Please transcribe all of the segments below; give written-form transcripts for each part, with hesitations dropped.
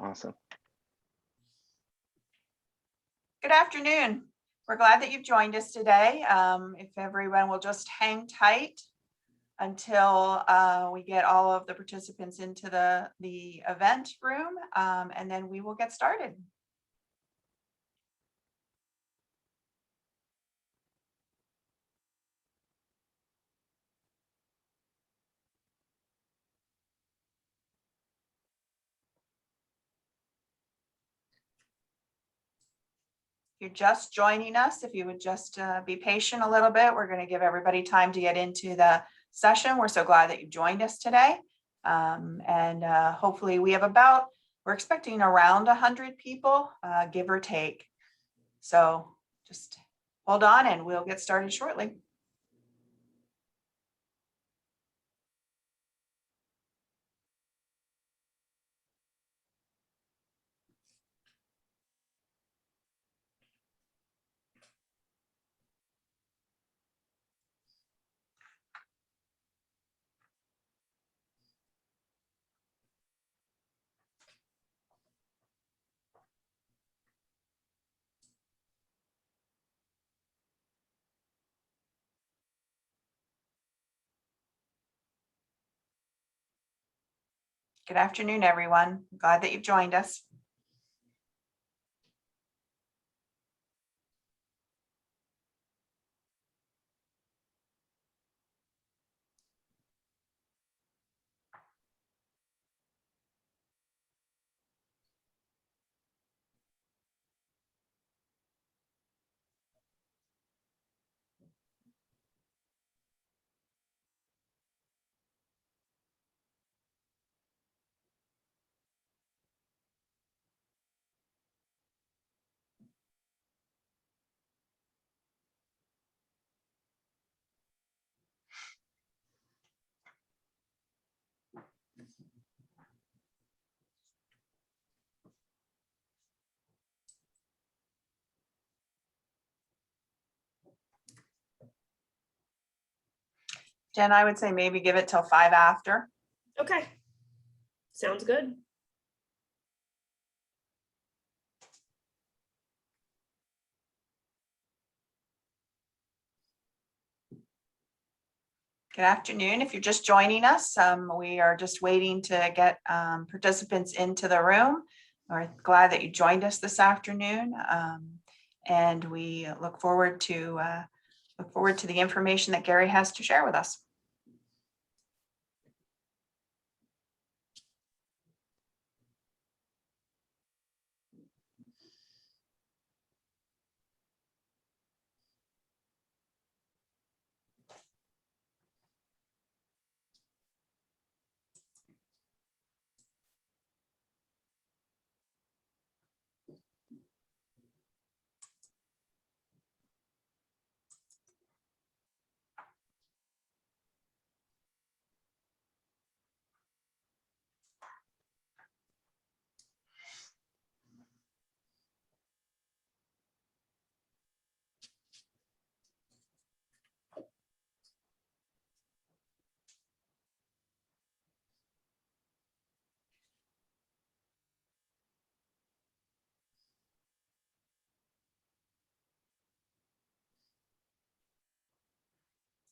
Awesome. Good afternoon. We're glad that you've joined us today. If everyone will just hang tight until we get all of the participants into the event room, and then we will get started. You're just joining us, if you would just be patient a little bit, we're going to give everybody time to get into the session. We're so glad that you joined us today. And hopefully we have we're expecting around 100 people, give or take. So just hold on and we'll get started shortly. Good afternoon, everyone. Glad that you've joined us. Jen, I would say maybe give it till 5 after. Okay, sounds good. Good afternoon. If you're just joining us, we are just waiting to get participants into the room. We're glad that you joined us this afternoon, and we look forward to the information that Gary has to share with us.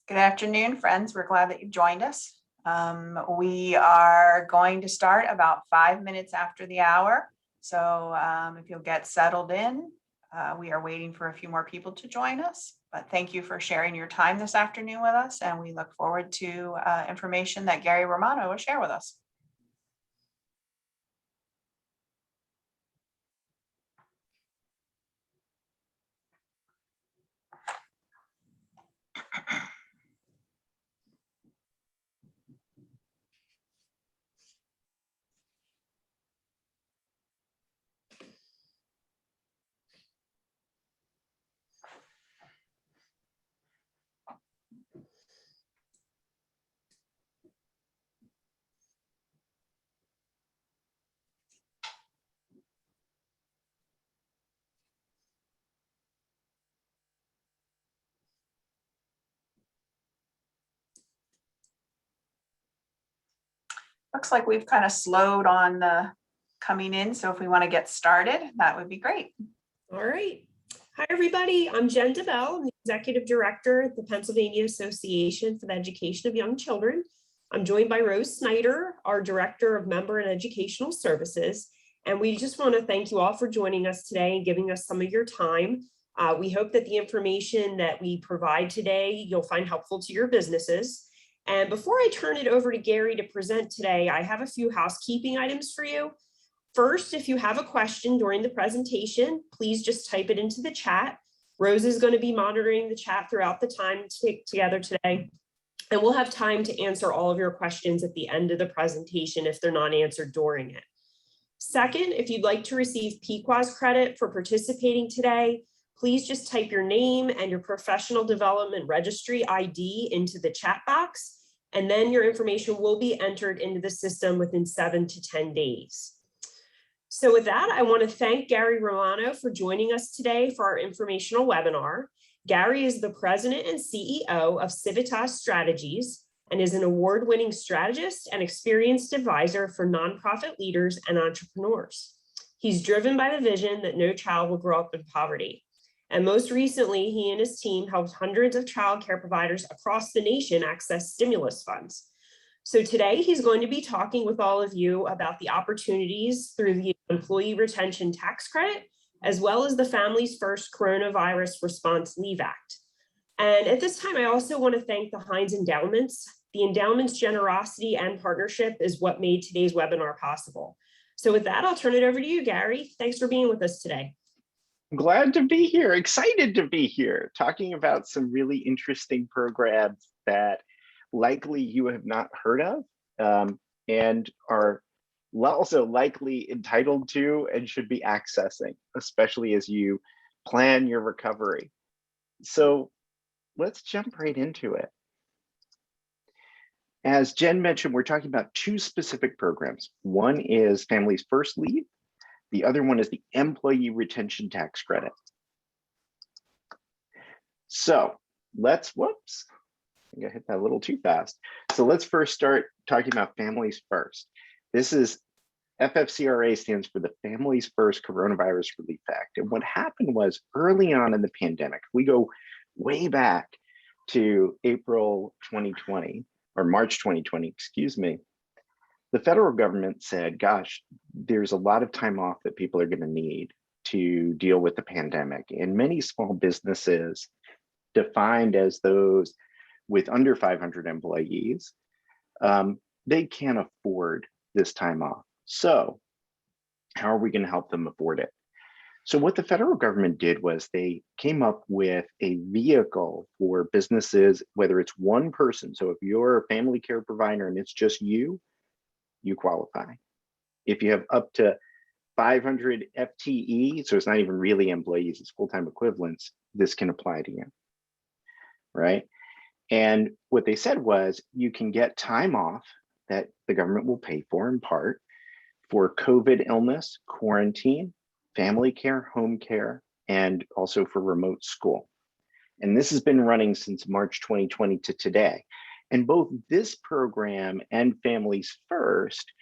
Good afternoon, friends. We're glad that you've joined us. We are going to start about 5 minutes after the hour. So if you'll get settled in, we are waiting for a few more people to join us. But thank you for sharing your time this afternoon with us. And we look forward to information that Gary Romano will share with us. Looks like we've kind of slowed on the coming in. So if we want to get started, that would be great. All right. Hi, everybody. I'm Jen DeBell. I'm the Executive Director at the Pennsylvania Association for the Education of Young Children. I'm joined by Rose Snyder, our Director of Member and Educational Services. And we just want to thank you all for joining us today and giving us some of your time. We hope that the information that we provide today, you'll find helpful to your businesses. And before I turn it over to Gary to present today, I have a few housekeeping items for you. First, if you have a question during the presentation, please just type it into the chat. Rose is going to be monitoring the chat throughout the time together today. And we'll have time to answer all of your questions at the end of the presentation if they're not answered during it. Second, if you'd like to receive PQAS credit for participating today, please just type your name and your professional development registry ID into the chat box, and then your information will be entered into the system within 7 to 10 days. So with that, I want to thank Gary Romano for joining us today for our informational webinar. Gary is the president and CEO of Civitas Strategies and is an award-winning strategist and experienced advisor for nonprofit leaders and entrepreneurs. He's driven by the vision that no child will grow up in poverty. And most recently, he and his team helped hundreds of childcare providers across the nation access stimulus funds. So today he's going to be talking with all of you about the opportunities through the Employee Retention Tax Credit, as well as the Families First Coronavirus Response Leave Act. And at this time, I also want to thank the Heinz Endowments. The endowment's generosity and partnership is what made today's webinar possible. So with that, I'll turn it over to you, Gary. Thanks for being with us today. Glad to be here, excited to be here, talking about some really interesting programs that likely you have not heard of and are also likely entitled to and should be accessing, especially as you plan your recovery. So let's jump right into it. As Jen mentioned, we're talking about two specific programs. One is Families First Leave. The other one is the Employee Retention Tax Credit. So let's, whoops, I think I hit that a little too fast. So let's first start talking about Families First. This is, FFCRA stands for the Families First Coronavirus Relief Act. And what happened was early on in the pandemic, we go way back to April 2020, or March 2020, excuse me. The federal government said, gosh, there's a lot of time off that people are going to need to deal with the pandemic. And many small businesses, defined as those with under 500 employees, they can't afford this time off. So how are we going to help them afford it? So what the federal government did was they came up with a vehicle for businesses, whether it's one person. So if you're a family care provider and it's just you qualify. If you have up to 500 FTE, so it's not even really employees, it's full-time equivalents, this can apply to you, right? And what they said was you can get time off that the government will pay for in part for COVID illness, quarantine, family care, home care, and also for remote school. And this has been running since March 2020 to today. And both this program and Families First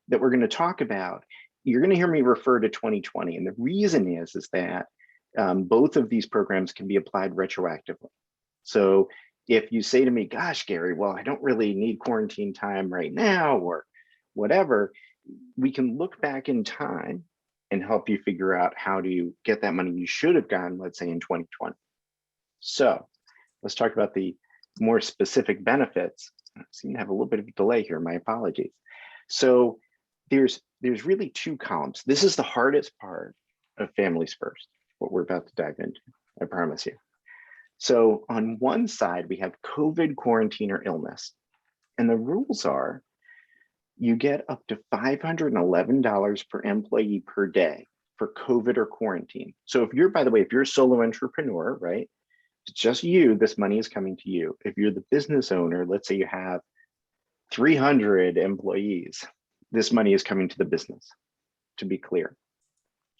that we're going to talk about, you're going to hear me refer to 2020. And the reason is that both of these programs can be applied retroactively. So if you say to me, gosh, Gary, well, I don't really need quarantine time right now or whatever, we can look back in time and help you figure out how to get that money you should have gotten, let's say in 2020. So let's talk about the more specific benefits. I seem to have a little bit of a delay here, my apologies. So there's really two columns. This is the hardest part of Families First, what we're about to dive into, I promise you. So on one side, we have COVID, quarantine, or illness. And the rules are you get up to $511 per employee per day for COVID or quarantine. So if you're, by the way, if you're a solo entrepreneur, right, it's just you, this money is coming to you. If you're the business owner, let's say you have 300 employees, this money is coming to the business, to be clear.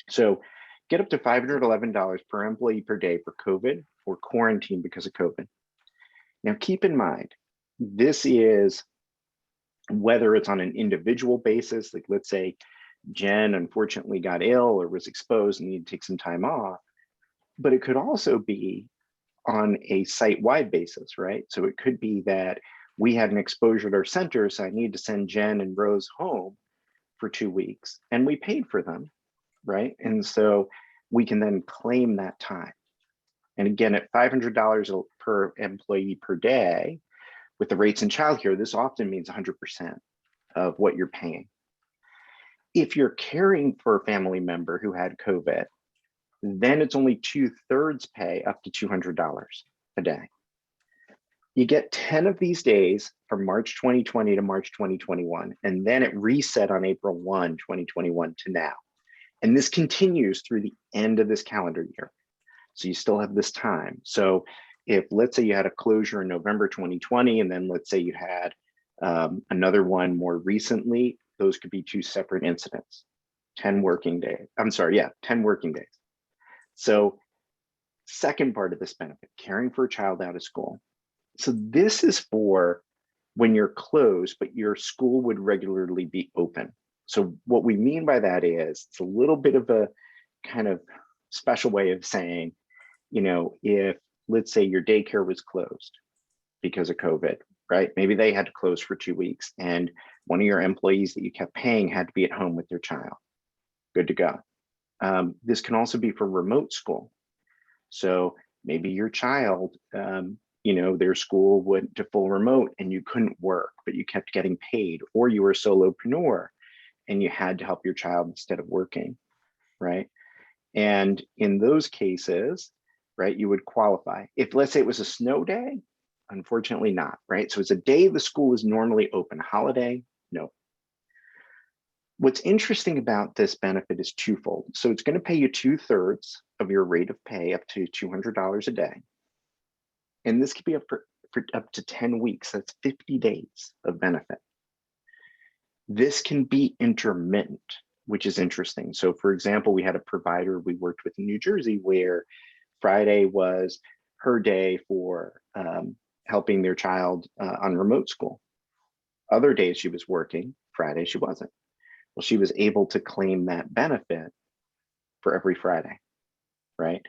So get up to $511 per employee per day for COVID or quarantine because of COVID. Now keep in mind, this is whether it's on an individual basis, like let's say Jen unfortunately got ill or was exposed and needed to take some time off. But it could also be on a site-wide basis, right? So it could be that we had an exposure at our center, so I need to send Jen and Rose home for 2 weeks, and we paid for them, right? And so we can then claim that time. And again, at $500 per employee per day, with the rates in childcare, this often means 100% of what you're paying. If you're caring for a family member who had COVID, then it's only 2/3 pay, up to $200 a day. You get 10 of these days from March 2020 to March 2021, and then it reset on April 1, 2021 to now. And this continues through the end of this calendar year. So you still have this time. So if, let's say you had a closure in November 2020, and then let's say you had another one more recently, those could be 2 separate incidents, 10 working days. I'm sorry, yeah, 10 working days. So second part of this benefit, caring for a child out of school. So this is for when you're closed, but your school would regularly be open. So what we mean by that is it's a little bit of a kind of special way of saying, you know, if let's say your daycare was closed because of COVID, right? Maybe they had to close for 2 weeks and one of your employees that you kept paying had to be at home with their child. Good to go. This can also be for remote school. So maybe your child, you know, their school went to full remote and you couldn't work, but you kept getting paid, or you were a solopreneur and you had to help your child instead of working, right? And in those cases, right, you would qualify. If let's say it was a snow day, unfortunately not, right? So it's a day the school is normally open. Holiday, no. What's interesting about this benefit is twofold. So it's going to pay you 2/3 of your rate of pay, up to $200 a day. And this could be up for up to 10 weeks. That's 50 days of benefit. This can be intermittent, which is interesting. So for example, we had a provider we worked with in New Jersey where Friday was her day for helping their child on remote school. Other days she was working, Friday she wasn't. Well, she was able to claim that benefit for every Friday, right?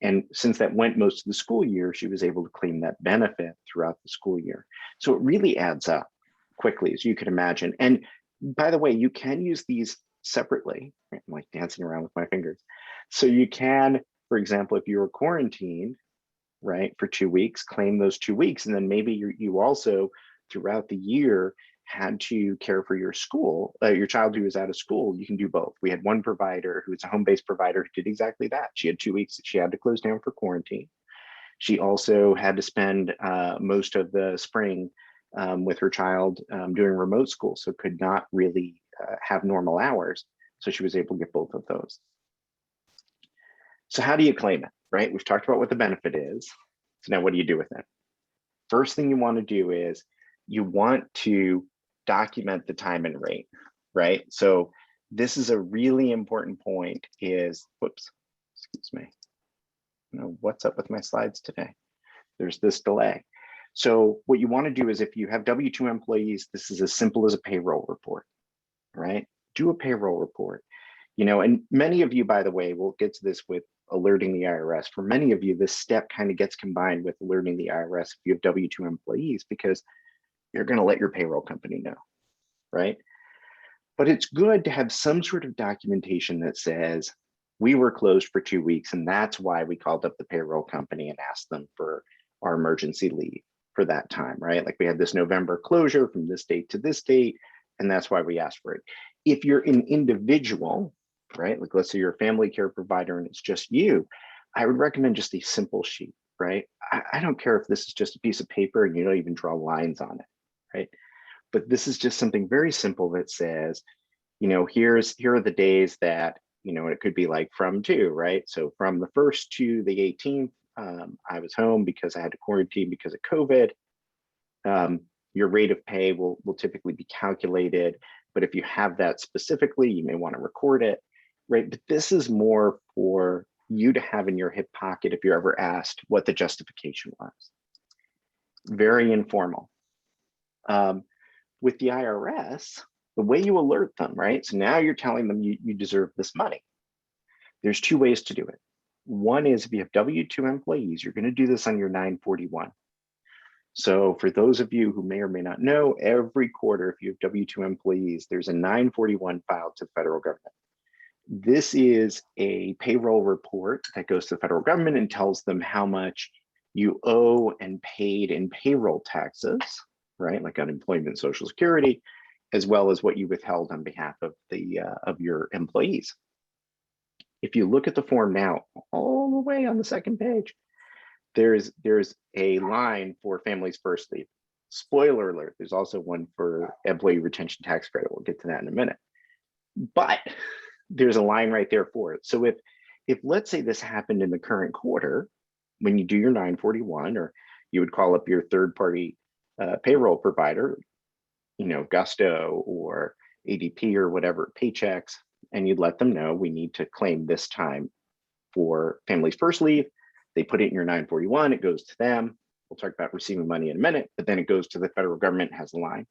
And since that went most of the school year, she was able to claim that benefit throughout the school year. So it really adds up quickly, as you can imagine. And by the way, you can use these separately. I'm like dancing around with my fingers. So you can, for example, if you were quarantined, right, for 2 weeks, claim those 2 weeks. And then maybe you also throughout the year had to care for your school, your child who was out of school. You can do both. We had one provider who was a home-based provider who did exactly that. She had 2 weeks that she had to close down for quarantine. She also had to spend most of the spring with her child doing remote school, so could not really have normal hours. So she was able to get both of those. So how do you claim it, right? We've talked about what the benefit is. So now what do you do with it? First thing you want to do is you want to document the time and rate, right? So this is a really important point is, whoops, excuse me. I don't know what's up with my slides today. There's this delay. So what you want to do is if you have W-2 employees, this is as simple as a payroll report, right? Do a payroll report. You know, and many of you, by the way, we'll get to this with alerting the IRS. For many of you, this step kind of gets combined with alerting the IRS if you have W-2 employees, because you're going to let your payroll company know, right? But it's good to have some sort of documentation that says we were closed for 2 weeks and that's why we called up the payroll company and asked them for our emergency leave for that time, right? Like we had this November closure from this date to this date, and that's why we asked for it. If you're an individual, right? Like let's say you're a family care provider and it's just you, I would recommend just a simple sheet, right? I don't care if this is just a piece of paper and you don't even draw lines on it, right? But this is just something very simple that says, you know, here are the days that, you know, it could be like from to, right? So from the 1st to the 18th, I was home because I had to quarantine because of COVID. Your rate of pay will typically be calculated, but if you have that specifically, you may want to record it, right? But this is more for you to have in your hip pocket if you're ever asked what the justification was. Very informal. With the IRS, the way you alert them, right? So now you're telling them you deserve this money. There's two ways to do it. One is if you have W-2 employees, you're going to do this on your 941. So for those of you who may or may not know, every quarter, if you have W-2 employees, there's a 941 filed to the federal government. This is a payroll report that goes to the federal government and tells them how much you owe and paid in payroll taxes, right? Like unemployment and Social Security, as well as what you withheld on behalf of your employees. If you look at the form now, all the way on the second page, there's a line for families first leave. Spoiler alert, there's also one for employee retention tax credit. We'll get to that in a minute. But there's a line right there for it. So if let's say this happened in the current quarter, when you do your 941, or you would call up your third party payroll provider, Gusto or ADP or whatever, Paychecks, and you'd let them know we need to claim this time for families first leave. They put it in your 941, it goes to them. We'll talk about receiving money in a minute, but then it goes to the federal government, has a line.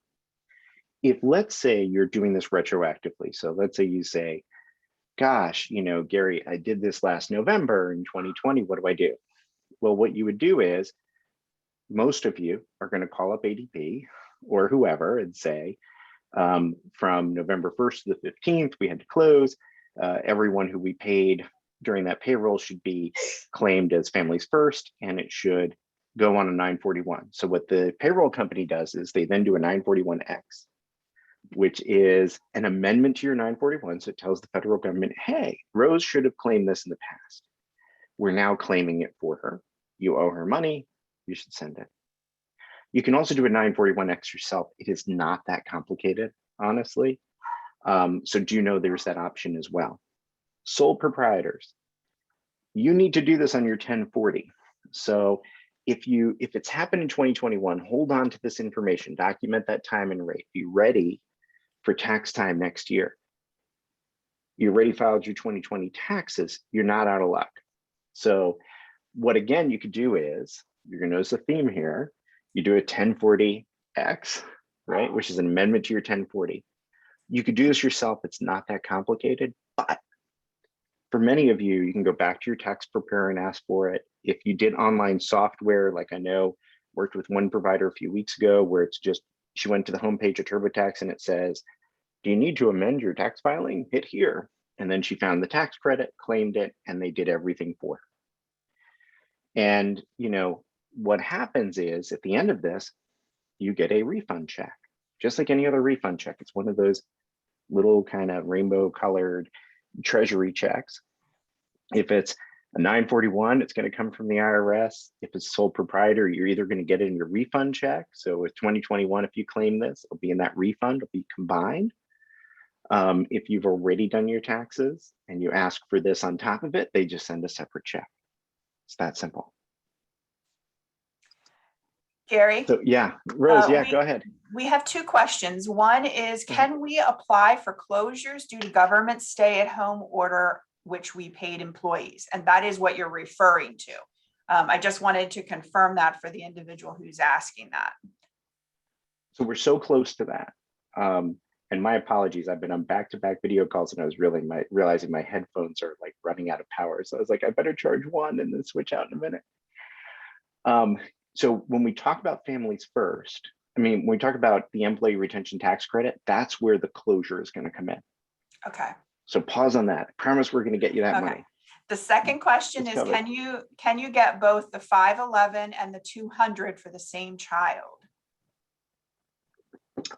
If let's say you're doing this retroactively, so let's say you say, gosh, Gary, I did this last November in 2020, what do I do? Well, what you would do is most of you are going to call up ADP or whoever and say, from November 1st to the 15th, we had to close. Everyone who we paid during that payroll should be claimed as families first, and it should go on a 941. So what the payroll company does is they then do a 941X, which is an amendment to your 941. So it tells the federal government, hey, Rose should have claimed this in the past. We're now claiming it for her. You owe her money, you should send it. You can also do a 941X yourself. It is not that complicated, honestly. So do you know there's that option as well? Sole proprietors, you need to do this on your 1040. So if it's happened in 2021, hold on to this information, document that time and rate, be ready for tax time next year. You already filed your 2020 taxes, you're not out of luck. So what again you could do is, you're gonna notice a theme here, you do a 1040X, right? Which is an amendment to your 1040. You could do this yourself, it's not that complicated, but for many of you, you can go back to your tax preparer and ask for it. If you did online software, like I know, worked with one provider a few weeks ago where it's just, she went to the homepage of TurboTax and it says, do you need to amend your tax filing? Hit here. And then she found the tax credit, claimed it, and they did everything for her. And what happens is at the end of this, you get a refund check, just like any other refund check. It's one of those little kind of rainbow colored treasury checks. If it's a 941, it's going to come from the IRS. If it's sole proprietor, you're either going to get it in your refund check. So with 2021, if you claim this, it'll be in that refund, it'll be combined. If you've already done your taxes and you ask for this on top of it, they just send a separate check. It's that simple. Gary? So yeah, Rose, go ahead. We have two questions. One is, can we apply for closures due to government stay-at-home order, which we paid employees? And that is what you're referring to. I just wanted to confirm that for the individual who's asking that. So we're so close to that. And my apologies, I've been on back-to-back video calls and I was realizing my headphones are like running out of power. So I was like, I better charge one and then switch out in a minute. So when we talk about families first, when we talk about the employee retention tax credit, that's where the closure is going to come in. Okay. So pause on that. I promise we're going to get you that money. The second question is, can you get both the 511 and the 200 for the same child?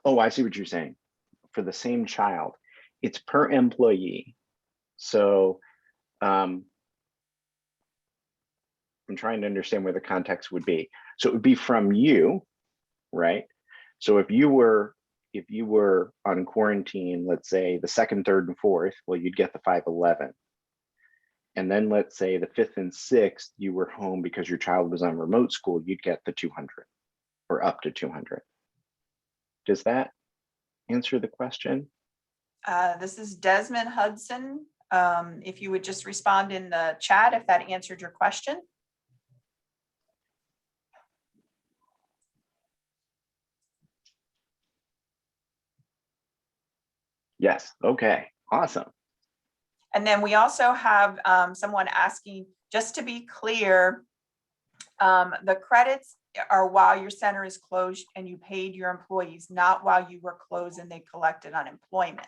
Oh, I see what you're saying. For the same child, it's per employee. So I'm trying to understand where the context would be. So it would be from you, right? So if you were on quarantine, let's say the 2nd, 3rd, and 4th, well, you'd get the 511. And then let's say the 5th and 6th, you were home because your child was on remote school, you'd get the 200 or up to 200. Does that answer the question? This is Desmond Hudson. If you would just respond in the chat if that answered your question. Yes. Okay. Awesome. And then we also have someone asking, just to be clear, the credits are while your center is closed and you paid your employees, not while you were closed and they collected unemployment.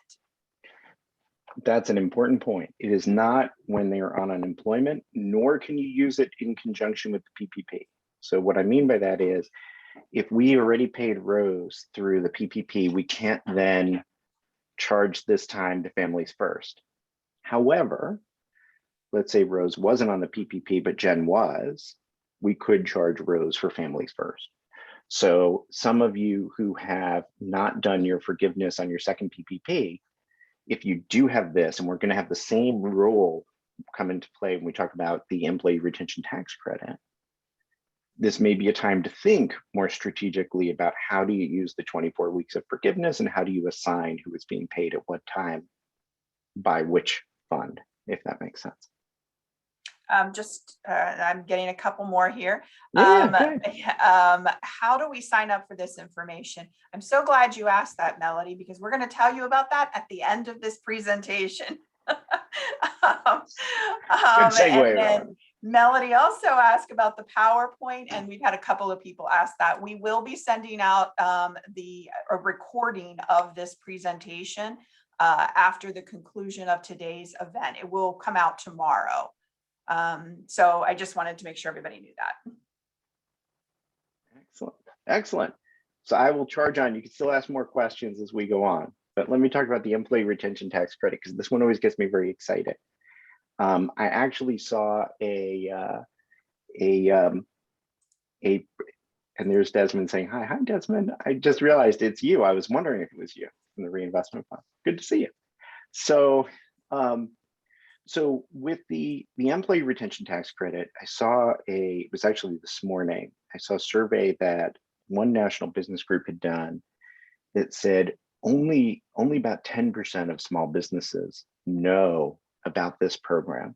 That's an important point. It is not when they are on unemployment, nor can you use it in conjunction with the PPP. So what I mean by that is, if we already paid Rose through the PPP, we can't then charge this time to Families First. However, let's say Rose wasn't on the PPP, but Jen was, we could charge Rose for Families First. So some of you who have not done your forgiveness on your second PPP, if you do have this, and we're going to have the same rule come into play when we talk about the employee retention tax credit, this may be a time to think more strategically about how do you use the 24 weeks of forgiveness and how do you assign who is being paid at what time by which fund, if that makes sense. I'm getting a couple more here. Good. How do we sign up for this information? I'm so glad you asked that, Melody, because we're going to tell you about that at the end of this presentation. Good segue, And then Melody also asked about the PowerPoint, and we've had a couple of people ask that. We will be sending out a recording of this presentation after the conclusion of today's event. It will come out tomorrow. So I just wanted to make sure everybody knew that. Excellent. Excellent. So I will charge on. You can still ask more questions as we go on, but let me talk about the employee retention tax credit, because this one always gets me very excited. I actually saw and there's Desmond saying, hi, Desmond. I just realized it's you. I was wondering if it was you from the reinvestment fund. Good to see you. So, so with the employee retention tax credit, I saw it was actually this morning, I saw a survey that one national business group had done that said only about 10% of small businesses know about this program.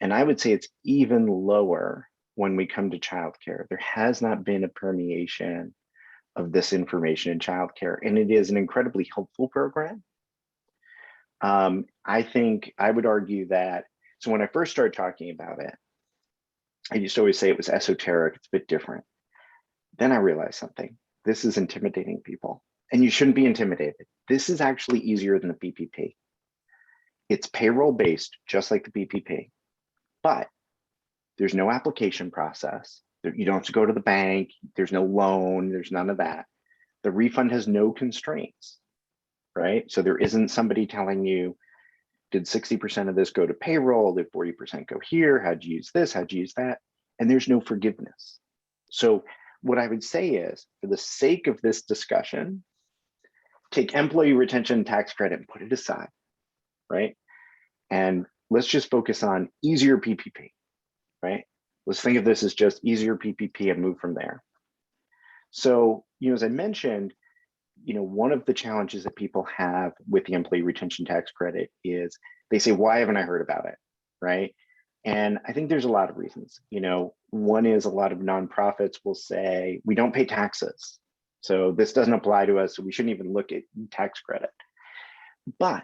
And I would say it's even lower when we come to childcare. There has not been a permeation of this information in childcare, and it is an incredibly helpful program. I think I would argue that, so when I first started talking about it, I used to always say it was esoteric, it's a bit different. Then I realized something. This is intimidating people, and you shouldn't be intimidated. This is actually easier than the PPP. It's payroll based, just like the PPP, but there's no application process. You don't have to go to the bank. There's no loan. There's none of that. The refund has no constraints, right? So there isn't somebody telling you, did 60% of this go to payroll? Did 40% go here? How'd you use this? How'd you use that? And there's no forgiveness. So what I would say is, for the sake of this discussion, take employee retention tax credit and put it aside, right? And let's just focus on easier PPP, right? Let's think of this as just easier PPP and move from there. So, as I mentioned, one of the challenges that people have with the employee retention tax credit is they say, why haven't I heard about it, right? And I think there's a lot of reasons. One is a lot of nonprofits will say, we don't pay taxes, so this doesn't apply to us, so we shouldn't even look at tax credit. But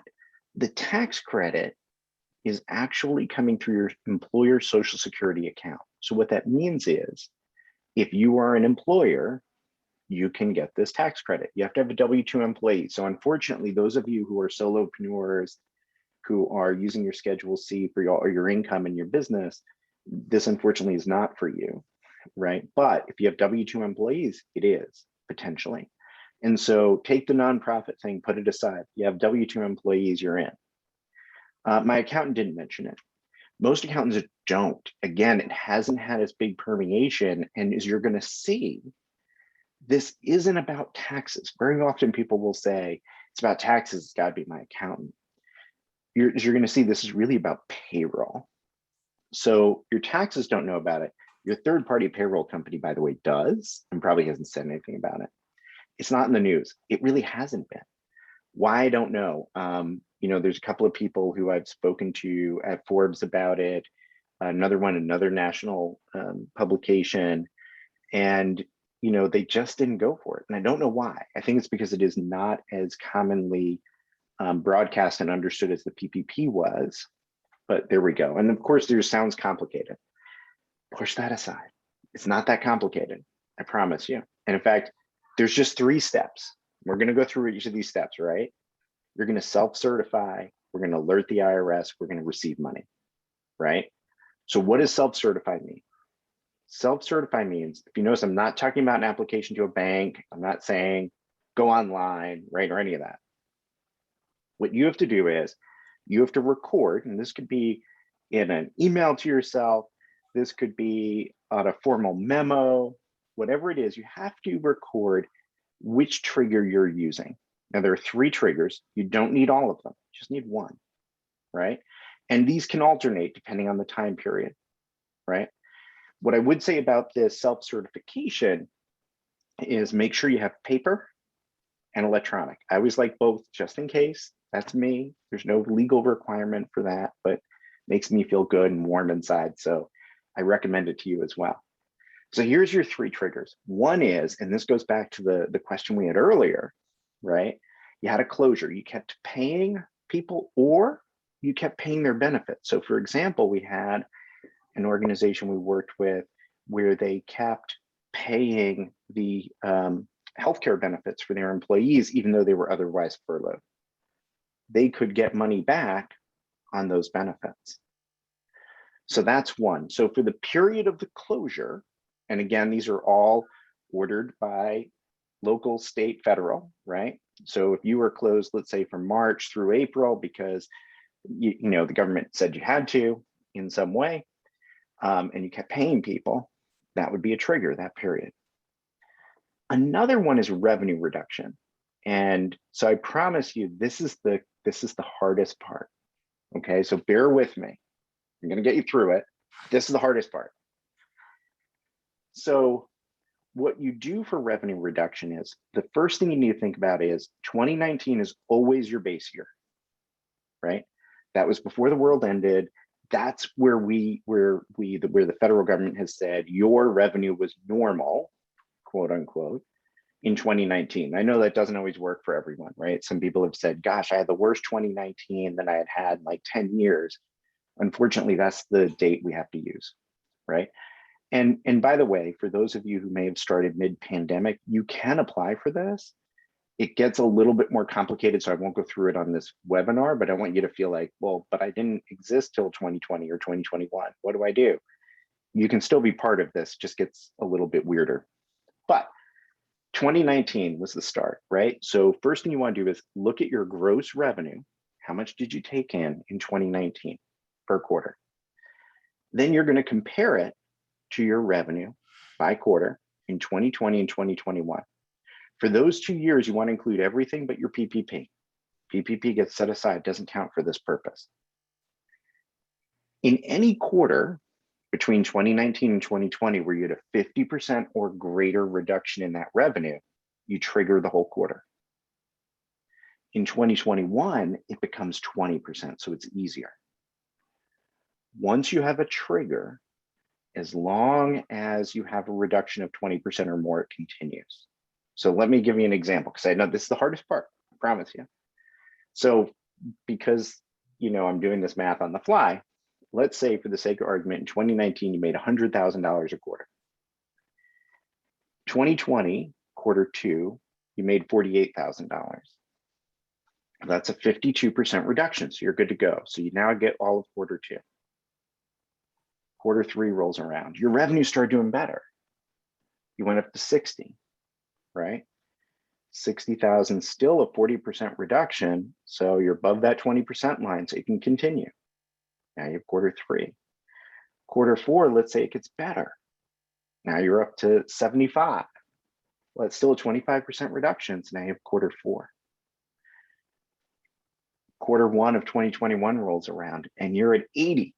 the tax credit is actually coming through your employer Social Security account. So what that means is, if you are an employer, you can get this tax credit. You have to have a W-2 employee. So unfortunately, those of you who are solopreneurs, who are using your Schedule C for your income in your business, this unfortunately is not for you, right? But if you have W-2 employees, it is potentially. And so take the nonprofit thing, put it aside. You have W-2 employees, you're in. My accountant didn't mention it. Most accountants don't. Again, it hasn't had its big permeation. And as you're going to see, this isn't about taxes. Very often people will say, it's about taxes, it's got to be my accountant. As you're going to see, this is really about payroll. So your taxes don't know about it. Your third-party payroll company, by the way, does, and probably hasn't said anything about it. It's not in the news. It really hasn't been. Why, I don't know. There's a couple of people who I've spoken to at Forbes about it, another national publication, and they just didn't go for it. And I don't know why. I think it's because it is not as commonly broadcast and understood as the PPP was, but there we go. And of course, there sounds complicated. Push that aside. It's not that complicated, I promise you. And in fact, there's just 3 steps. We're going to go through each of these steps, right? You're going to self-certify. We're going to alert the IRS. We're going to receive money, right? So what does self-certify mean? Self-certify means, if you notice, I'm not talking about an application to a bank. I'm not saying go online, right? Or any of that. What you have to do is you have to record, and this could be in an email to yourself. This could be on a formal memo, whatever it is, you have to record which trigger you're using. Now, there are 3 triggers. You don't need all of them, you just need 1, right? And these can alternate depending on the time period, right? What I would say about this self-certification is make sure you have paper and electronic. I always like both just in case. That's me. There's no legal requirement for that, but makes me feel good and warm inside. So I recommend it to you as well. So here's your 3 triggers. One is, and this goes back to the question we had earlier, right? You had a closure. You kept paying people or you kept paying their benefits. So for example, we had an organization we worked with where they kept paying the healthcare benefits for their employees, even though they were otherwise furloughed. They could get money back on those benefits. So that's one. So for the period of the closure, and again, these are all ordered by local, state, federal, right? So if you were closed, let's say from March through April, because you know the government said you had to in some way, and you kept paying people, that would be a trigger, that period. Another one is revenue reduction. And so I promise you, this is the hardest part. Okay, so bear with me. I'm going to get you through it. This is the hardest part. So what you do for revenue reduction is the first thing you need to think about is 2019 is always your base year, right? That was before the world ended. That's where the federal government has said your revenue was normal, quote unquote, in 2019. I know that doesn't always work for everyone, right? Some people have said, gosh, I had the worst 2019 than I had in like 10 years. Unfortunately, that's the date we have to use, right? And by the way, for those of you who may have started mid-pandemic, you can apply for this. It gets a little bit more complicated, so I won't go through it on this webinar, but I want you to feel like, well, but I didn't exist till 2020 or 2021. What do I do? You can still be part of this, just gets a little bit weirder. But 2019 was the start, right? So first thing you want to do is look at your gross revenue. How much did you take in 2019 per quarter? Then you're going to compare it to your revenue by quarter in 2020 and 2021. For those 2 years, you want to include everything but your PPP. PPP gets set aside, doesn't count for this purpose. In any quarter between 2019 and 2020, where you had a 50% or greater reduction in that revenue, you trigger the whole quarter. In 2021, it becomes 20%, so it's easier. Once you have a trigger, as long as you have a reduction of 20% or more, it continues. So let me give you an example, because I know this is the hardest part, I promise you. So because I'm doing this math on the fly, let's say for the sake of argument, in 2019, you made $100,000 a quarter. 2020, quarter 2, you made $48,000. That's a 52% reduction, so you're good to go. So you now get all of quarter 2. Quarter 3 rolls around. Your revenue started doing better. You went up to 60, right? 60,000, still a 40% reduction. So you're above that 20% line, so you can continue. Now you have quarter 3. Quarter 4, let's say it gets better. Now you're up to 75. Well, it's still a 25% reduction. So now you have quarter 4. Quarter 1 of 2021 rolls around and you're at 80.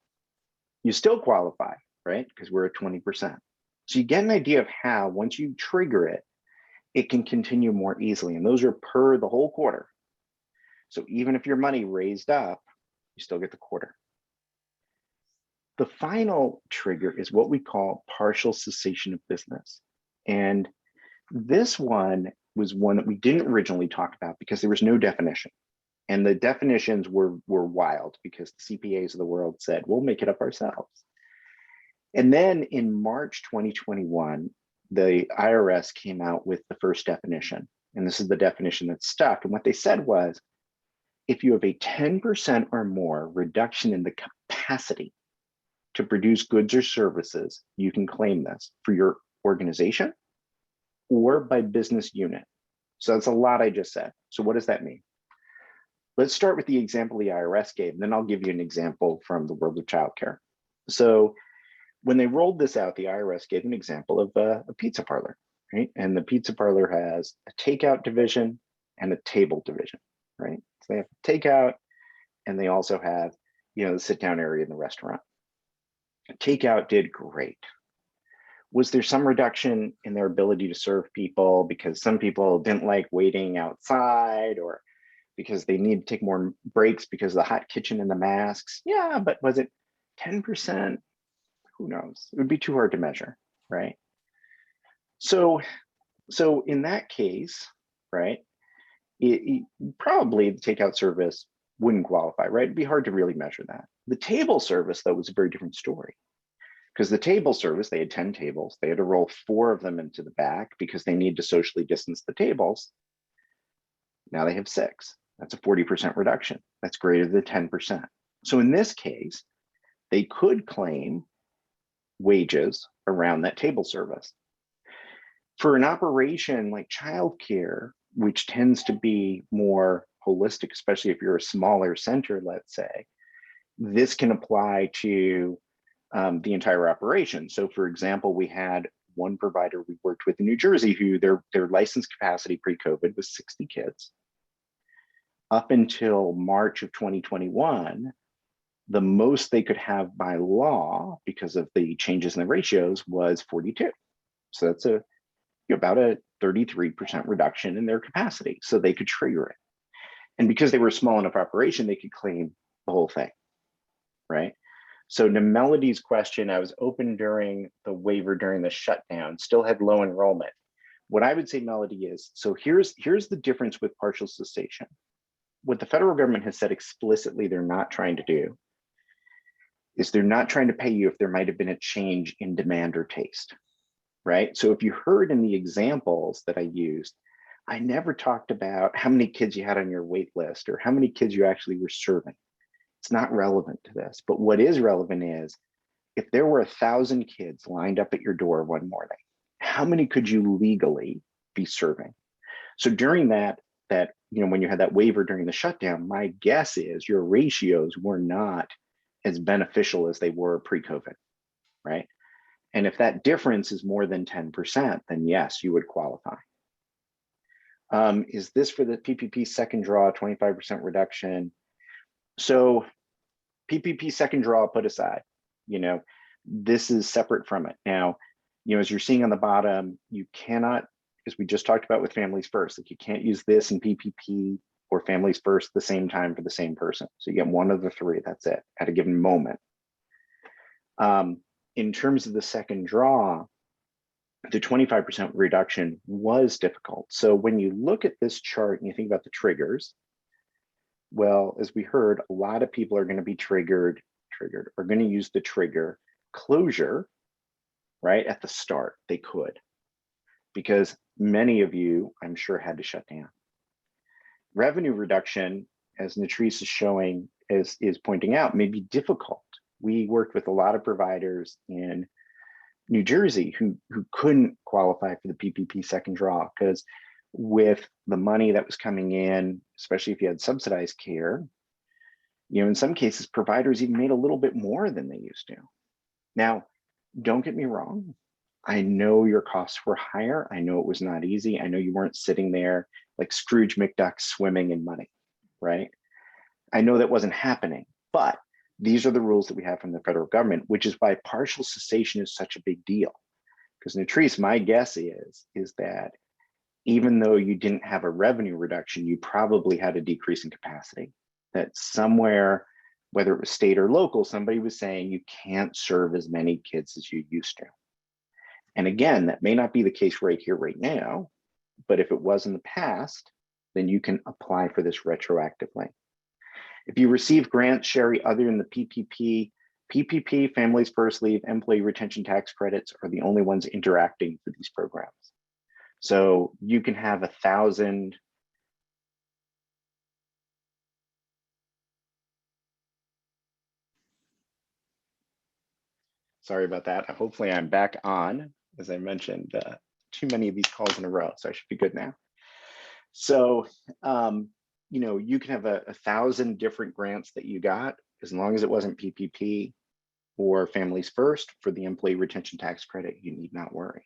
You still qualify, right? Because we're at 20%. So you get an idea of how, once you trigger it, it can continue more easily. And those are per the whole quarter. So even if your money raised up, you still get the quarter. The final trigger is what we call partial cessation of business. And this one was one that we didn't originally talk about because there was no definition. And the definitions were wild because the CPAs of the world said, we'll make it up ourselves. And then in March 2021, the IRS came out with the first definition. And this is the definition that stuck. And what they said was, if you have a 10% or more reduction in the capacity to produce goods or services, you can claim this for your organization or by business unit. So that's a lot I just said. So what does that mean? Let's start with the example the IRS gave, and then I'll give you an example from the world of childcare. So when they rolled this out, the IRS gave an example of a pizza parlor, right? And the pizza parlor has a takeout division and a table division, right? So they have takeout, and they also have, the sit down area in the restaurant. Takeout did great. Was there some reduction in their ability to serve people because some people didn't like waiting outside, or because they need to take more breaks because of the hot kitchen and the masks? Yeah, but was it 10%? Who knows? It would be too hard to measure, right? So in that case, right, probably the takeout service wouldn't qualify, right? It'd be hard to really measure that. The table service, though, was a very different story. Because the table service, they had 10 tables. They had to roll 4 of them into the back because they need to socially distance the tables. Now they have 6. That's a 40% reduction. That's greater than 10%. So in this case, they could claim wages around that table service. For an operation like childcare, which tends to be more holistic, especially if you're a smaller center, let's say, this can apply to the entire operation. So for example, we had one provider we worked with in New Jersey who their license capacity pre-COVID was 60 kids. Up until March of 2021, the most they could have by law because of the changes in the ratios was 42. So that's about a 33% reduction in their capacity. So they could trigger it. And because they were a small enough operation, they could claim the whole thing, right? So to Melody's question, I was open during the waiver during the shutdown, still had low enrollment. What I would say, Melody, is, so here's the difference with partial cessation. What the federal government has said explicitly they're not trying to do is they're not trying to pay you if there might have been a change in demand or taste, right? So if you heard in the examples that I used, I never talked about how many kids you had on your wait list or how many kids you actually were serving. It's not relevant to this, but what is relevant is if there were 1,000 kids lined up at your door one morning, how many could you legally be serving? So during that, when you had that waiver during the shutdown, my guess is your ratios were not as beneficial as they were pre-COVID, right? And if that difference is more than 10%, then yes, you would qualify. Is this for the PPP second draw, 25% reduction? So PPP second draw put aside, this is separate from it. Now, as you're seeing on the bottom, you cannot, as we just talked about with Families First, like you can't use this in PPP or Families First at the same time for the same person. So you get one of the 3, that's it, at a given moment. In terms of the second draw, the 25% reduction was difficult. So when you look at this chart and you think about the triggers, well, as we heard, a lot of people are going to be are going to use the trigger closure, right, at the start. They could, because many of you, I'm sure, had to shut down. Revenue reduction, as Natrice is showing, is pointing out, may be difficult. We worked with a lot of providers in New Jersey who couldn't qualify for the PPP second draw because with the money that was coming in, especially if you had subsidized care, in some cases, providers even made a little bit more than they used to. Now, don't get me wrong. I know your costs were higher. I know it was not easy. I know you weren't sitting there like Scrooge McDuck swimming in money, right? I know that wasn't happening, but these are the rules that we have from the federal government, which is why partial cessation is such a big deal. Because Natrice, my guess is that even though you didn't have a revenue reduction, you probably had a decrease in capacity. That somewhere, whether it was state or local, somebody was saying you can't serve as many kids as you used to. And again, that may not be the case right here, right now, but if it was in the past, then you can apply for this retroactively. If you receive grants, Sherry, other than the PPP, Families First Leave, Employee Retention Tax Credits are the only ones interacting for these programs. So you can have 1,000. Sorry about that. Hopefully I'm back on. As I mentioned, too many of these calls in a row, so I should be good now. So, you can have 1,000 different grants that you got, as long as it wasn't PPP or Families First for the Employee Retention Tax Credit, you need not worry.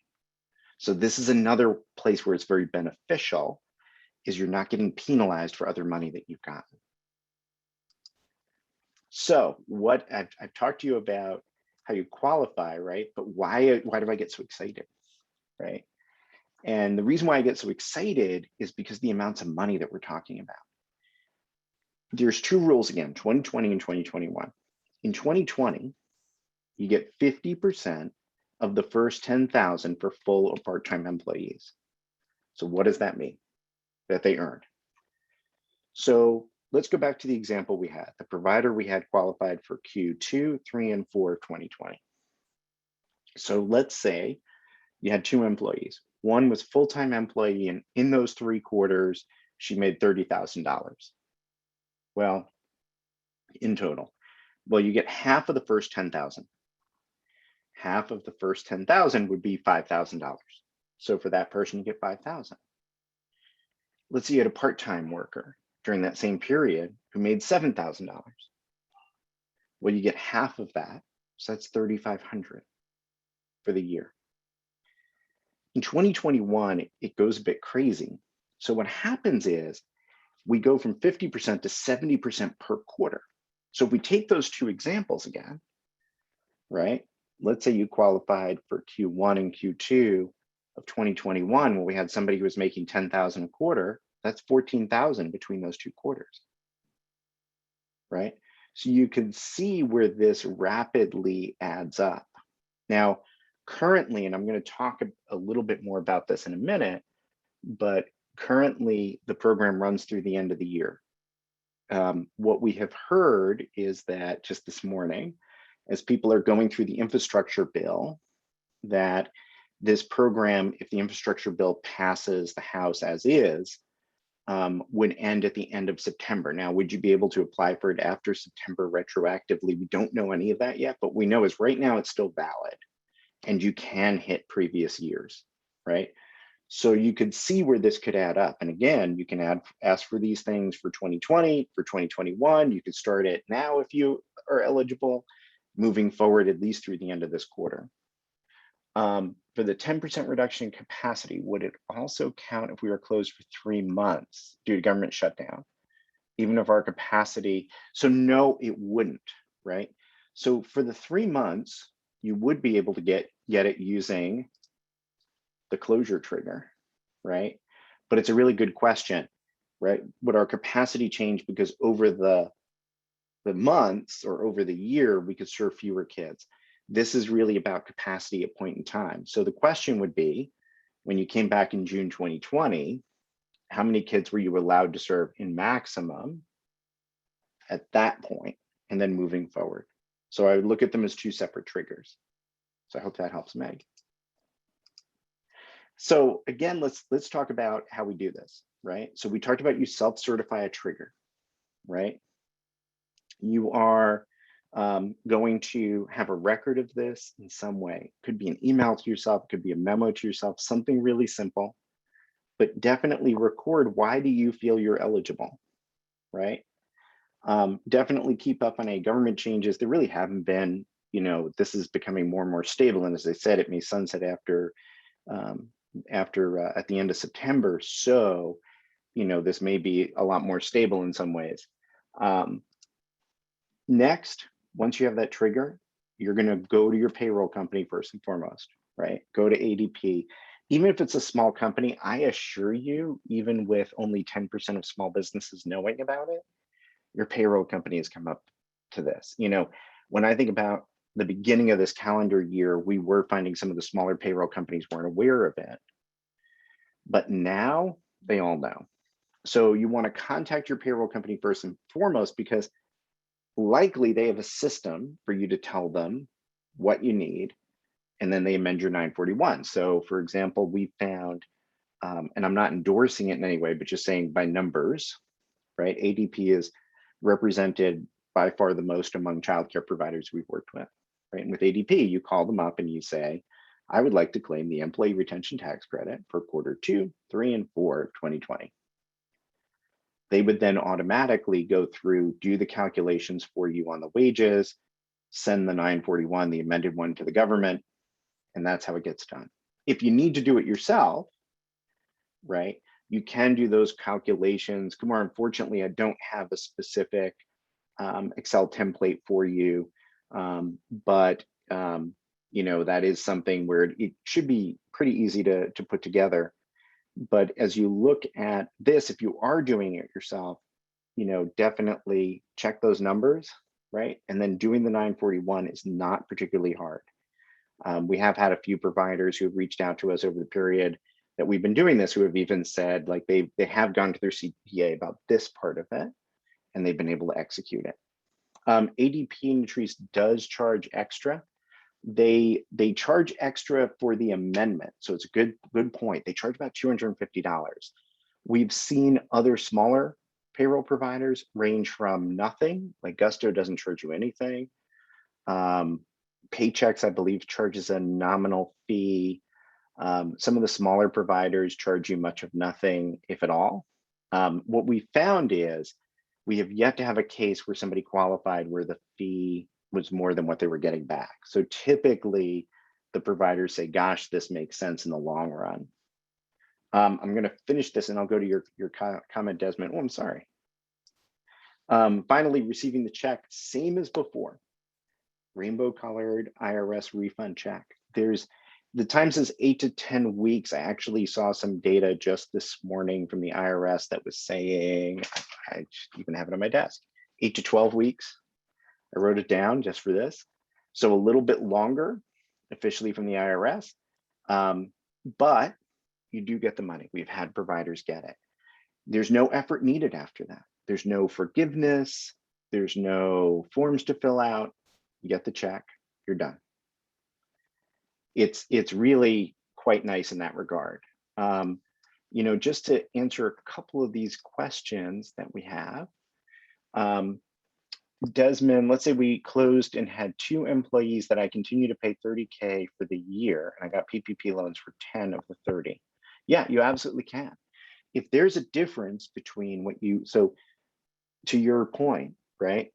So this is another place where it's very beneficial, is you're not getting penalized for other money that you've gotten. So what I've talked to you about how you qualify, right? But why do I get so excited, right? And the reason why I get so excited is because the amounts of money that we're talking about. There's two rules again, 2020 and 2021. In 2020, you get 50% of the first 10,000 for full or part-time employees. So what does that mean? That they earned. So let's go back to the example we had. The provider we had qualified for Q2, 3, and 4 of 2020. So let's say you had 2 employees. One was full-time employee, and in those 3 quarters, she made $30,000. Well, in total. Well, you get half of the first 10,000. Half of the first 10,000 would be $5,000. So for that person, you get 5,000. Let's say you had a part-time worker during that same period who made $7,000. Well, you get half of that, so that's $3,500 for the year. In 2021, it goes a bit crazy. So what happens is we go from 50% to 70% per quarter. So if we take those 2 examples again, right? Let's say you qualified for Q1 and Q2 of 2021, where we had somebody who was making 10,000 a quarter. That's 14,000 between those 2 quarters, right? So you can see where this rapidly adds up. Now, currently, and I'm going to talk a little bit more about this in a minute, but currently the program runs through the end of the year. What we have heard is that just this morning, as people are going through the infrastructure bill, that this program, if the infrastructure bill passes the House as is, would end at the end of September. Now, would you be able to apply for it after September retroactively? We don't know any of that yet, but we know is right now it's still valid and you can hit previous years, right? So you could see where this could add up. And again, you can ask for these things for 2020, for 2021. You could start it now if you are eligible, moving forward at least through the end of this quarter. For the 10% reduction in capacity, would it also count if we were closed for 3 months due to government shutdown, even if our capacity? So no, it wouldn't, right? So for the 3 months, you would be able to get it using the closure trigger, right? But it's a really good question, right? Would our capacity change because over the months or over the year, we could serve fewer kids? This is really about capacity at point in time. So the question would be, when you came back in June 2020, how many kids were you allowed to serve in maximum at that point, and then moving forward? So I would look at them as 2 separate triggers. So I hope that helps, Meg. So again, let's talk about how we do this, right? So we talked about you self-certify a trigger, right? You are going to have a record of this in some way. Could be an email to yourself, could be a memo to yourself, something really simple, but definitely record, why do you feel you're eligible, right? Definitely keep up on any government changes. There really haven't been, this is becoming more and more stable. And as I said, it may sunset after at the end of September. So, this may be a lot more stable in some ways. Next, once you have that trigger, you're going to go to your payroll company first and foremost, right? Go to ADP. Even if it's a small company, I assure you, even with only 10% of small businesses knowing about it, your payroll company has come up to this. When I think about the beginning of this calendar year, we were finding some of the smaller payroll companies weren't aware of it. But now they all know, So you want to contact your payroll company first and foremost, because likely they have a system for you to tell them what you need, and then they amend your 941. So for example, we found, and I'm not endorsing it in any way, but just saying by numbers, right? ADP is represented by far the most among childcare providers we've worked with, right? And with ADP, you call them up and you say, I would like to claim the employee retention tax credit for quarter 2, 3, and 4 of 2020. They would then automatically go through, do the calculations for you on the wages, send the 941, the amended one, to the government, and that's how it gets done. If you need to do it yourself, right, you can do those calculations. Kumar, unfortunately, I don't have a specific Excel template for you, but that is something where it should be pretty easy to put together. But as you look at this, if you are doing it yourself, definitely check those numbers, right? And then doing the 941 is not particularly hard. We have had a few providers who have reached out to us over the period that we've been doing this, who have even said like they have gone to their CPA about this part of it, and they've been able to execute it. ADP Nutrice does charge extra. They charge extra for the amendment, so it's a good point. They charge about $250. We've seen other smaller payroll providers range from nothing, like Gusto doesn't charge you anything. Paychecks, I believe, charges a nominal fee. Some of the smaller providers charge you much of nothing, if at all. What we found is we have yet to have a case where somebody qualified where the fee was more than what they were getting back. So typically the providers say, gosh, this makes sense in the long run. I'm going to finish this and I'll go to your comment, Desmond. Oh, I'm sorry. Finally, receiving the check, same as before. Rainbow colored IRS refund check. The time says 8 to 10 weeks. I actually saw some data just this morning from the IRS that was saying, I even have it on my desk, 8 to 12 weeks. I wrote it down just for this. So a little bit longer officially from the IRS, but you do get the money. We've had providers get it. There's no effort needed after that. There's no forgiveness. There's no forms to fill out. You get the check, you're done. It's really quite nice in that regard. Just to answer a couple of these questions that we have. Desmond, let's say we closed and had 2 employees that I continue to pay $30K for the year, and I got PPP loans for 10 of the 30. Yeah, you absolutely can. If there's a difference between so to your point, right?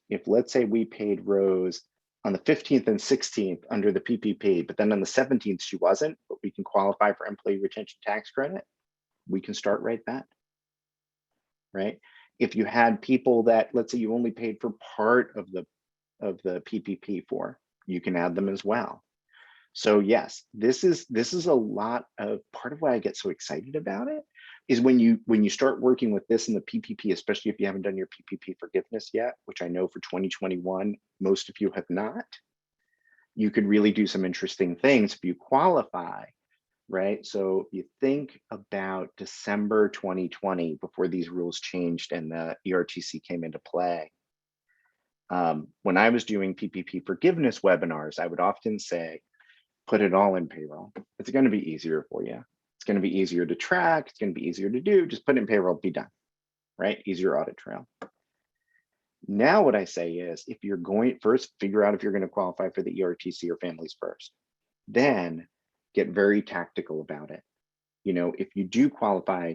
If let's say we paid Rose on the 15th and 16th under the PPP, but then on the 17th she wasn't, but we can qualify for employee retention tax credit, we can start right then, right? If you had people that, let's say you only paid for part of the PPP for, you can add them as well. So yes, this is a lot of part of why I get so excited about it is when you start working with this in the PPP, especially if you haven't done your PPP forgiveness yet, which I know for 2021, most of you have not, you could really do some interesting things if you qualify, right? So if you think about December 2020, before these rules changed and the ERTC came into play, when I was doing PPP forgiveness webinars, I would often say, put it all in payroll. It's going to be easier for you. It's going to be easier to track. It's going to be easier to do. Just put it in payroll, be done, right? Easier audit trail. Now what I say is, if you're going, first figure out if you're going to qualify for the ERTC or Families First, then get very tactical about it. If you do qualify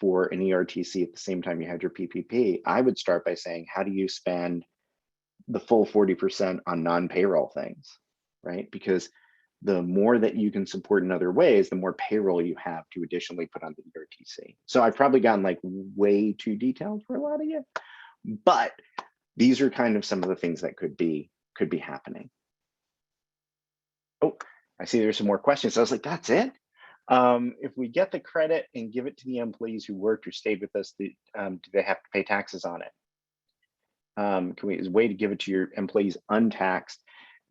for an ERTC at the same time you had your PPP, I would start by saying, how do you spend the full 40% on non-payroll things, right? Because the more that you can support in other ways, the more payroll you have to additionally put on the ERTC. So I've probably gotten like way too detailed for a lot of you, but these are kind of some of the things that could be happening. Oh, I see there's some more questions. So I was like, that's it? If we get the credit and give it to the employees who worked or stayed with us, do they have to pay taxes on it? Is a way to give it to your employees untaxed?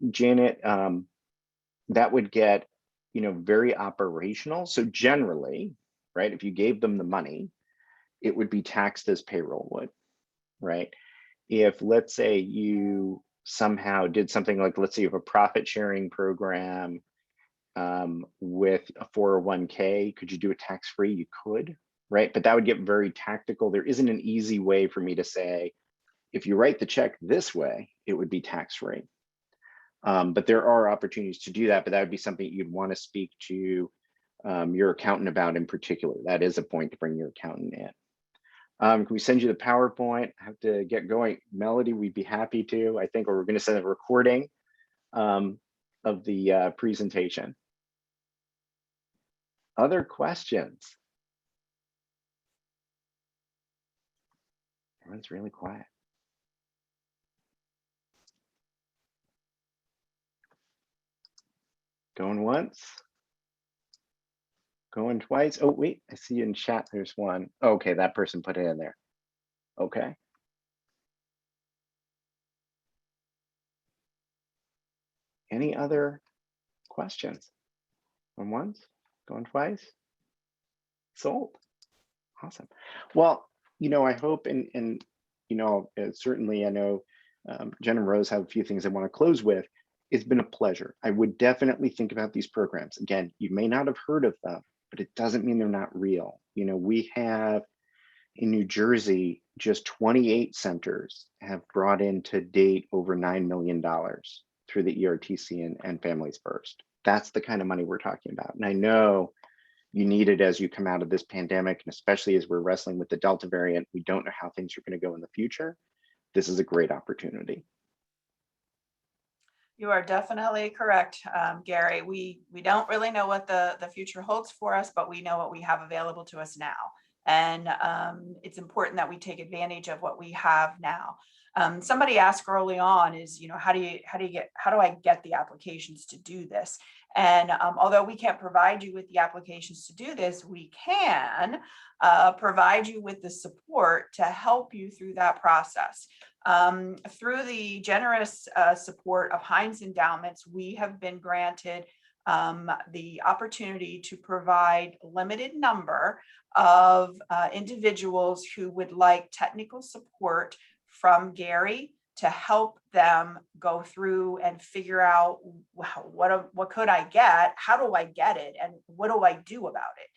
Janet, that would get, very operational. So generally, right, if you gave them the money it would be taxed as payroll would, right? If, let's say, you somehow did something like, let's say you have a profit sharing program with a 401k, could you do it tax-free? You could, right? But that would get very tactical. There isn't an easy way for me to say, if you write the check this way, it would be tax-free. But there are opportunities to do that, but that would be something you'd want to speak to your accountant about in particular. That is a point to bring your accountant in. Can we send you the PowerPoint? I have to get going. Melody, we'd be happy to, I think, or we're going to send a recording of the presentation. Other questions? Everyone's really quiet. Going once? Going twice? Oh, wait, I see in chat there's one. Okay, that person put it in there. Okay. Any other questions? Going once? Going twice? Sold. Awesome. Well, I hope and certainly I know Jen and Rose have a few things I want to close with. It's been a pleasure. I would definitely think about these programs. Again, you may not have heard of them, but it doesn't mean they're not real. We have in New Jersey, just 28 centers have brought in to date over $9 million through the ERTC and Families First. That's the kind of money we're talking about. And I know you need it as you come out of this pandemic, and especially as we're wrestling with the Delta variant, we don't know how things are going to go in the future. This is a great opportunity. You are definitely correct, Gary. We don't really know what the future holds for us, but we know what we have available to us now. And it's important that we take advantage of what we have now. Somebody asked early on is, how do I get the applications to do this? And although we can't provide you with the applications to do this, we can provide you with the support to help you through that process. Through the generous support of Heinz Endowments, we have been granted the opportunity to provide a limited number of individuals who would like technical support from Gary to help them go through and figure out what could I get, how do I get it, and what do I do about it.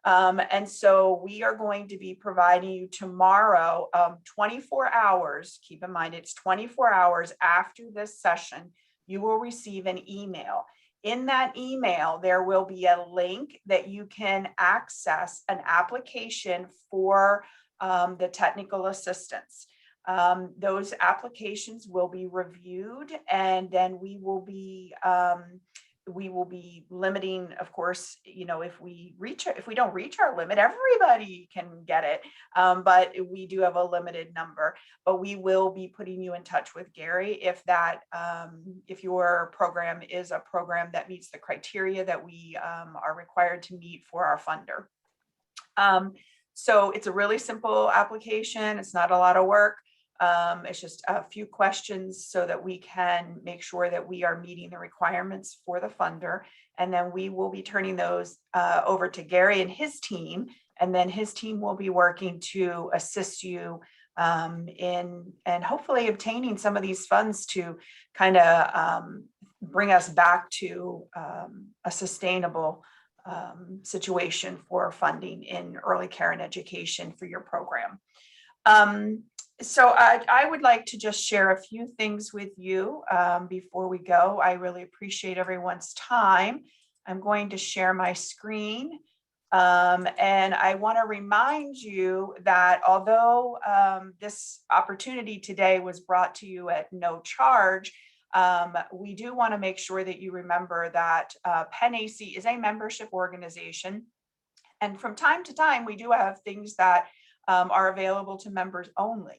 And so we are going to be providing you tomorrow, 24 hours, keep in mind it's 24 hours after this session, you will receive an email. In that email, there will be a link that you can access an application for the technical assistance. Those applications will be reviewed, and then we will be limiting, of course, if we don't reach our limit, everybody can get it. But we do have a limited number, but we will be putting you in touch with Gary if your program is a program that meets the criteria that we are required to meet for our funder. So it's a really simple application. It's not a lot of work. It's just a few questions so that we can make sure that we are meeting the requirements for the funder. And then we will be turning those over to Gary and his team. And then his team will be working to assist you in and hopefully obtaining some of these funds to kind of bring us back to a sustainable situation for funding in early care and education for your program. So I would like to just share a few things with you before we go. I really appreciate everyone's time. I'm going to share my screen. And I want to remind you that although this opportunity today was brought to you at no charge, we do want to make sure that you remember that Penn AC is a membership organization. And from time to time, we do have things that are available to members only.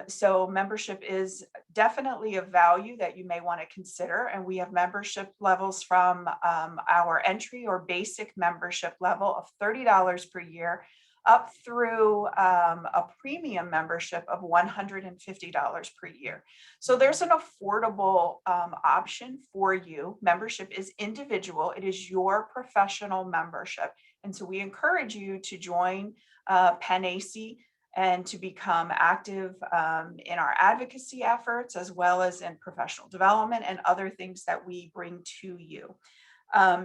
So membership is definitely a value that you may want to consider. And we have membership levels from our entry or basic membership level of $30 per year up through a premium membership of $150 per year. So there's an affordable option for you. Membership is individual. It is your professional membership. And so we encourage you to join Penn AC and to become active in our advocacy efforts, as well as in professional development and other things that we bring to you.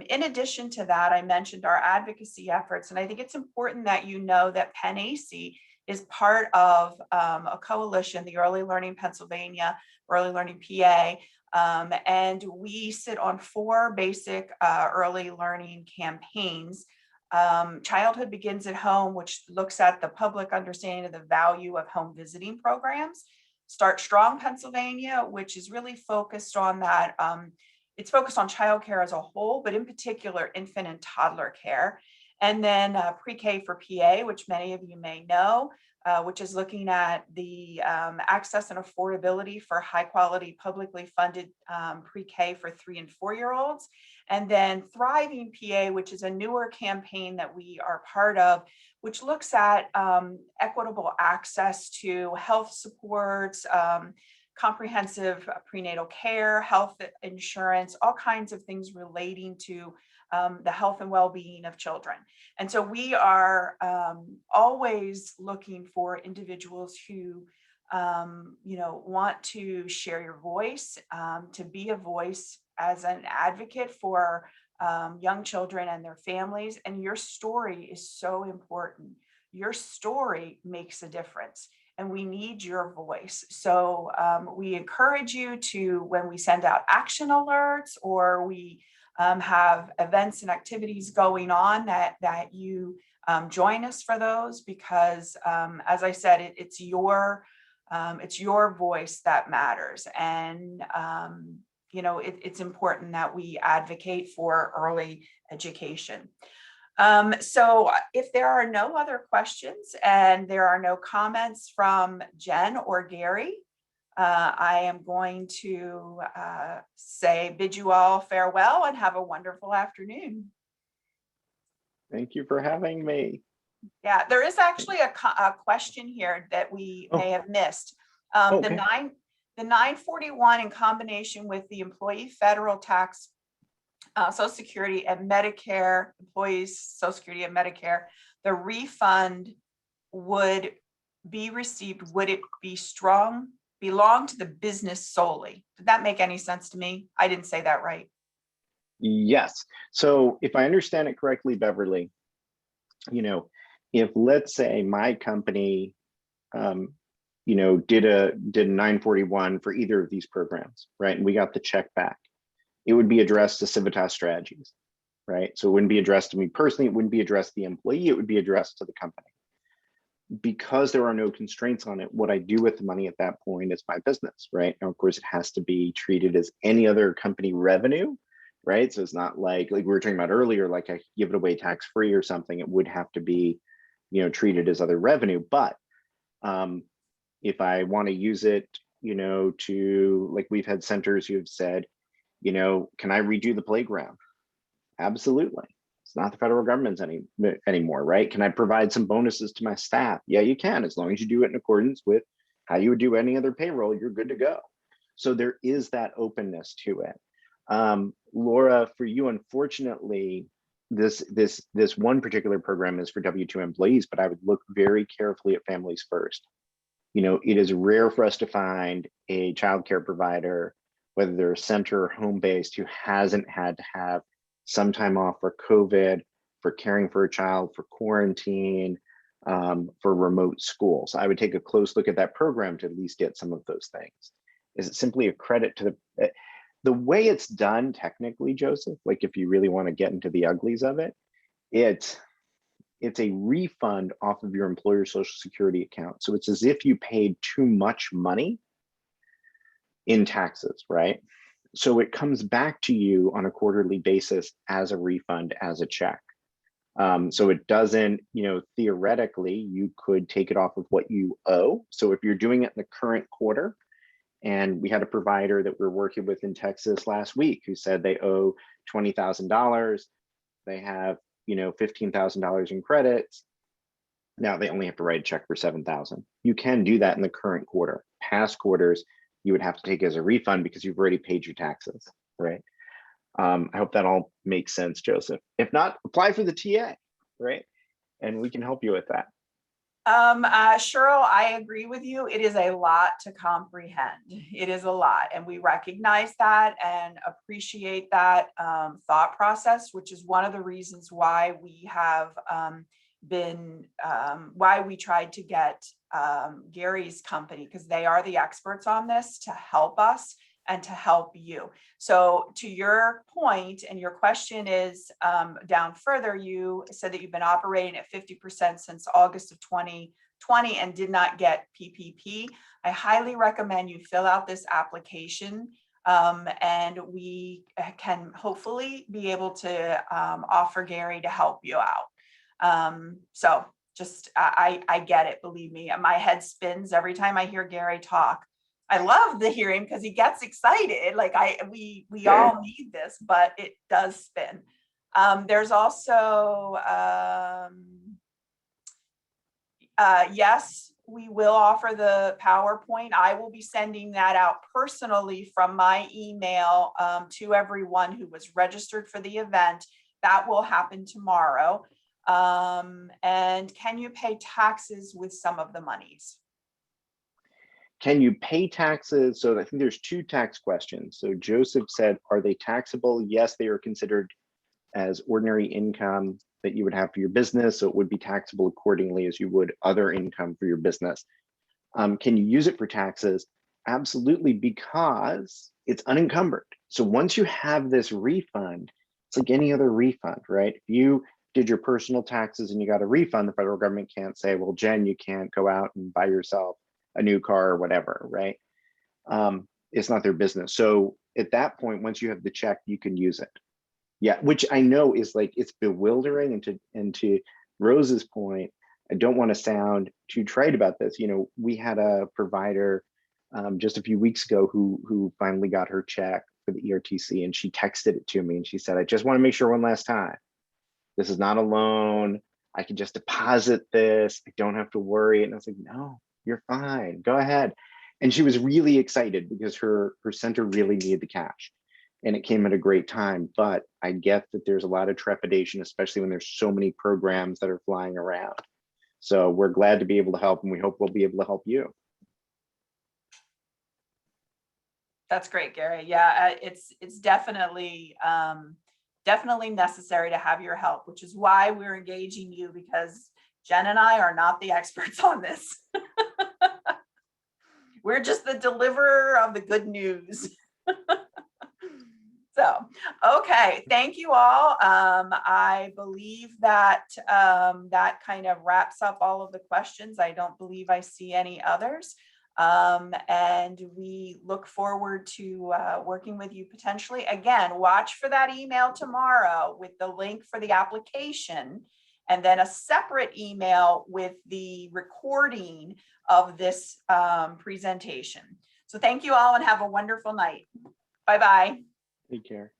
In addition to that, I mentioned our advocacy efforts, and I think it's important that you know that Penn AC is part of a coalition, the Early Learning Pennsylvania, Early Learning PA, and we sit on 4 basic early learning campaigns. Childhood Begins at Home, which looks at the public understanding of the value of home visiting programs. Start Strong Pennsylvania, which is really focused on that. It's focused on childcare as a whole, but in particular, infant and toddler care. And then Pre-K for PA, which many of you may know, which is looking at the access and affordability for high quality publicly funded pre-K for 3 and 4-year-olds. And then Thriving PA, which is a newer campaign that we are part of, which looks at equitable access to health supports, comprehensive prenatal care, health insurance, all kinds of things relating to the health and well-being of children. And so we are always looking for individuals who want to share your voice, to be a voice as an advocate for young children and their families. And your story is so important. Your story makes a difference, and we need your voice. So we encourage you to, when we send out action alerts or we have events and activities going on, that you join us for those, because as I said, it's your voice that matters. And it's important that we advocate for early education. So if there are no other questions and there are no comments from Jen or Gary, I am going to bid you all farewell and have a wonderful afternoon. Thank you for having me. Yeah, there is actually a question here that we may have missed. Okay. The 941 in combination with the employee federal tax, Social Security and Medicare, employees, Social Security and Medicare, the refund would be received, would it belong to the business solely? Did that make any sense to me? I didn't say that right. Yes. So if I understand it correctly, Beverly, if let's say my company, did a 941 for either of these programs, right? And we got the check back, it would be addressed to Civitas Strategies, right? So it wouldn't be addressed to me personally. It wouldn't be addressed to the employee. It would be addressed to the company. Because there are no constraints on it, what I do with the money at that point is my business, right? And of course, it has to be treated as any other company revenue, right? So it's not like we were talking about earlier, like I give it away tax-free or something. It would have to be, treated as other revenue. But if I want to use it, to, like, we've had centers who have said, can I redo the playground? Absolutely. It's not the federal government's anymore, right? Can I provide some bonuses to my staff? Yeah, you can, as long as you do it in accordance with how you would do any other payroll, you're good to go. So there is that openness to it. Laura, for you, unfortunately, this one particular program is for W-2 employees, but I would look very carefully at Families First. It is rare for us to find a childcare provider, whether they're center or home-based, who hasn't had to have some time off for COVID, for caring for a child, for quarantine, for remote school. So I would take a close look at that program to at least get some of those things. Is it simply a credit to the way it's done technically, Joseph? Like, if you really want to get into the uglies of it, it's a refund off of your employer's Social Security account. So it's as if you paid too much money in taxes, right? So it comes back to you on a quarterly basis as a refund, as a check. So it doesn't, theoretically, you could take it off of what you owe. So if you're doing it in the current quarter, and we had a provider that we're working with in Texas last week who said they owe $20,000, they have, $15,000 in credits. Now they only have to write a check for $7,000. You can do that in the current quarter. Past quarters, you would have to take as a refund because you've already paid your taxes, right? I hope that all makes sense, Joseph. If not, apply for the TA, right? And we can help you with that. Cheryl, I agree with you. It is a lot to comprehend. It is a lot, and we recognize that and appreciate that thought process, which is one of the reasons why we have why we tried to get Gary's company, because they are the experts on this, to help us and to help you. So to your point, and your question is down further, you said that you've been operating at 50% since August of 2020 and did not get PPP. I highly recommend you fill out this application, and we can hopefully be able to offer Gary to help you out. So just, I get it, believe me. My head spins every time I hear Gary talk. I love the hearing because he gets excited. Like we all need this, but it does spin. There's also, yes, we will offer the PowerPoint. I will be sending that out personally from my email to everyone who was registered for the event. That will happen tomorrow. And can you pay taxes with some of the monies? Can you pay taxes? So I think there's two tax questions. So Joseph said, are they taxable? Yes, they are considered as ordinary income that you would have for your business. So it would be taxable accordingly as you would other income for your business. Can you use it for taxes? Absolutely, because it's unencumbered. So once you have this refund, it's like any other refund, right? If you did your personal taxes and you got a refund, the federal government can't say, well, Jen, you can't go out and buy yourself a new car or whatever, right? It's not their business. So at that point, once you have the check, you can use it. Yeah, which I know is like, it's bewildering. And to Rose's point, I don't want to sound too trite about this. You know, we had a provider just a few weeks ago who finally got her check for the ERTC, and she texted it to me and she said, I just want to make sure one last time, this is not a loan. I can just deposit this. I don't have to worry. And I was like, no, you're fine, go ahead. And she was really excited because her center really needed the cash and it came at a great time. But I get that there's a lot of trepidation, especially when there's so many programs that are flying around. So we're glad to be able to help, and we hope we'll be able to help you. That's great, Gary. Yeah, it's definitely definitely necessary to have your help, which is why we're engaging you, because Jen and I are not the experts on this. We're just the deliverer of the good news. So, okay, thank you all. I believe that that kind of wraps up all of the questions. I don't believe I see any others. And we look forward to working with you potentially. Again, watch for that email tomorrow with the link for the application, and then a separate email with the recording of this presentation. So thank you all and have a wonderful night. Bye-bye. Take care.